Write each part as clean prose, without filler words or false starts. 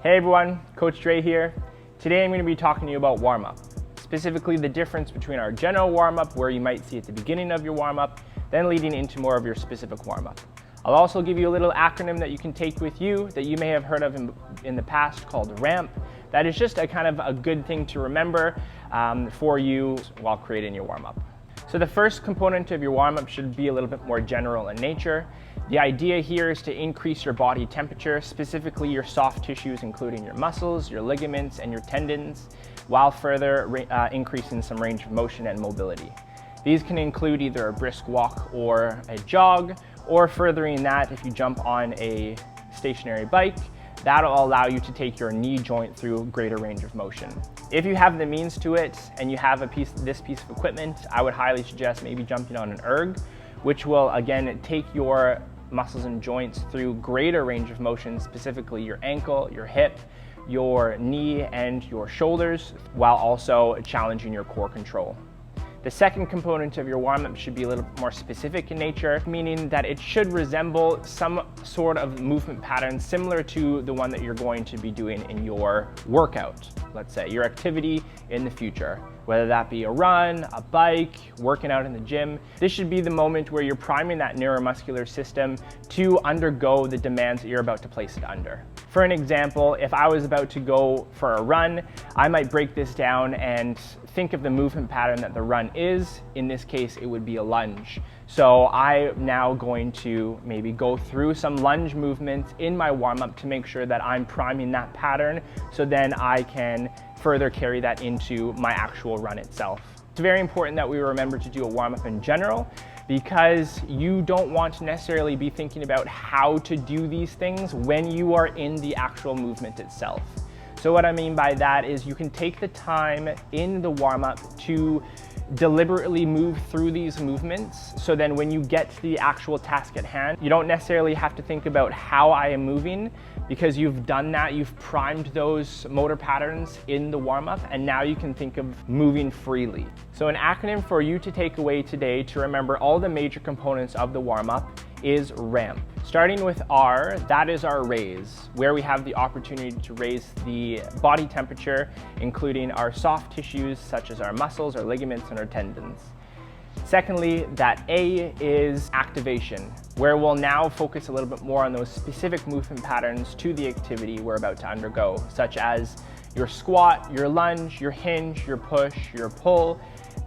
Hey everyone, Coach Dre here. Today I'm going to be talking to you about warm-up, specifically the difference between our general warm-up, where you might see at the beginning of your warm-up, then leading into more of your specific warm-up. I'll also give you a little acronym that you can take with you that you may have heard of in the past called R.A.M.P. That is just a kind of a good thing to remember for you while creating your warm-up. So the first component of your warm-up should be a little bit more general in nature. The idea here is to increase your body temperature, specifically your soft tissues, including your muscles, your ligaments, and your tendons, while further increasing some range of motion and mobility. These can include either a brisk walk or a jog, or furthering that, if you jump on a stationary bike, that'll allow you to take your knee joint through greater range of motion. If you have the means to it and you have this piece of equipment, I would highly suggest maybe jumping on an erg, which will again take your muscles and joints through greater range of motion, specifically your ankle, your hip, your knee, and your shoulders, while also challenging your core control. The second component of your warm-up should be a little more specific in nature, meaning that it should resemble some sort of movement pattern similar to the one that you're going to be doing in your workout, let's say, your activity in the future, whether that be a run, a bike, working out in the gym. This should be the moment where you're priming that neuromuscular system to undergo the demands that you're about to place it under. For an example, if I was about to go for a run, I might break this down and think of the movement pattern that the run is. In this case, it would be a lunge. So I'm now going to maybe go through some lunge movements in my warm-up to make sure that I'm priming that pattern, so then I can further carry that into my actual run itself. It's very important that we remember to do a warm-up in general, because you don't want to necessarily be thinking about how to do these things when you are in the actual movement itself. So what I mean by that is you can take the time in the warm-up to deliberately move through these movements, so then when you get to the actual task at hand, you don't necessarily have to think about how I am moving, because you've done that, you've primed those motor patterns in the warm-up, and now you can think of moving freely. So an acronym for you to take away today to remember all the major components of the warm-up is R.A.M.P. Starting with R, that is our raise, where we have the opportunity to raise the body temperature, including our soft tissues such as our muscles, our ligaments, and our tendons. Secondly, that A is activation, where we'll now focus a little bit more on those specific movement patterns to the activity we're about to undergo, such as your squat, your lunge, your hinge, your push, your pull,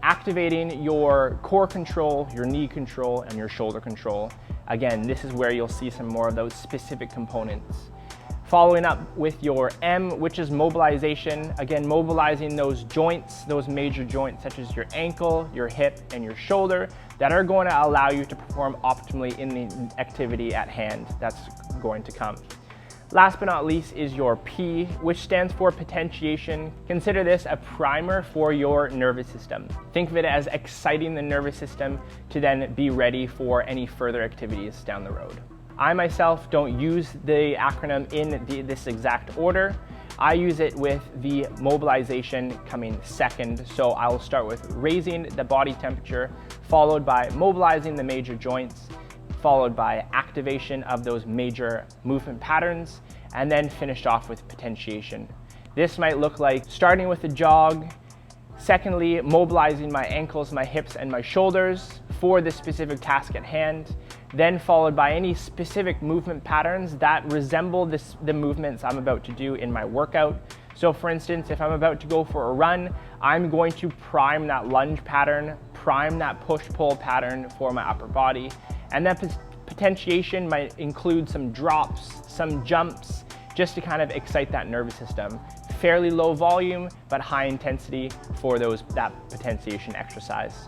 activating your core control, your knee control, and your shoulder control. Again, this is where you'll see some more of those specific components. Following up with your M, which is mobilization. Again, mobilizing those joints, those major joints such as your ankle, your hip, and your shoulder that are going to allow you to perform optimally in the activity at hand that's going to come. Last but not least is your P, which stands for potentiation. Consider this a primer for your nervous system. Think of it as exciting the nervous system to then be ready for any further activities down the road. I myself don't use the acronym in this exact order. I use it with the mobilization coming second. So I will start with raising the body temperature, followed by mobilizing the major joints, followed by activation of those major movement patterns, and then finished off with potentiation. This might look like starting with a jog, secondly, mobilizing my ankles, my hips, and my shoulders for the specific task at hand, then followed by any specific movement patterns that resemble the movements I'm about to do in my workout. So for instance, if I'm about to go for a run, I'm going to prime that lunge pattern, prime that push-pull pattern for my upper body. And that potentiation might include some drops, some jumps, just to kind of excite that nervous system. Fairly low volume, but high intensity for that potentiation exercise.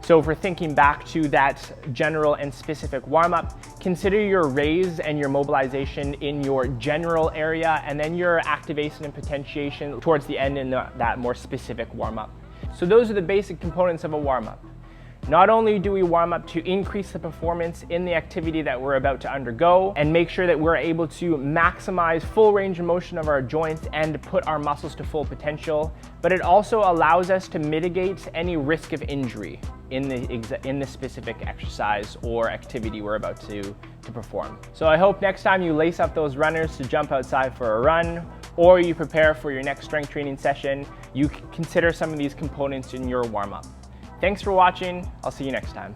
So if we're thinking back to that general and specific warm-up, consider your raise and your mobilization in your general area, and then your activation and potentiation towards the end in that more specific warm-up. So those are the basic components of a warm-up. Not only do we warm up to increase the performance in the activity that we're about to undergo and make sure that we're able to maximize full range of motion of our joints and put our muscles to full potential, but it also allows us to mitigate any risk of injury in the specific exercise or activity we're about to perform. So I hope next time you lace up those runners to jump outside for a run, or you prepare for your next strength training session, you consider some of these components in your warm-up. Thanks for watching. I'll see you next time.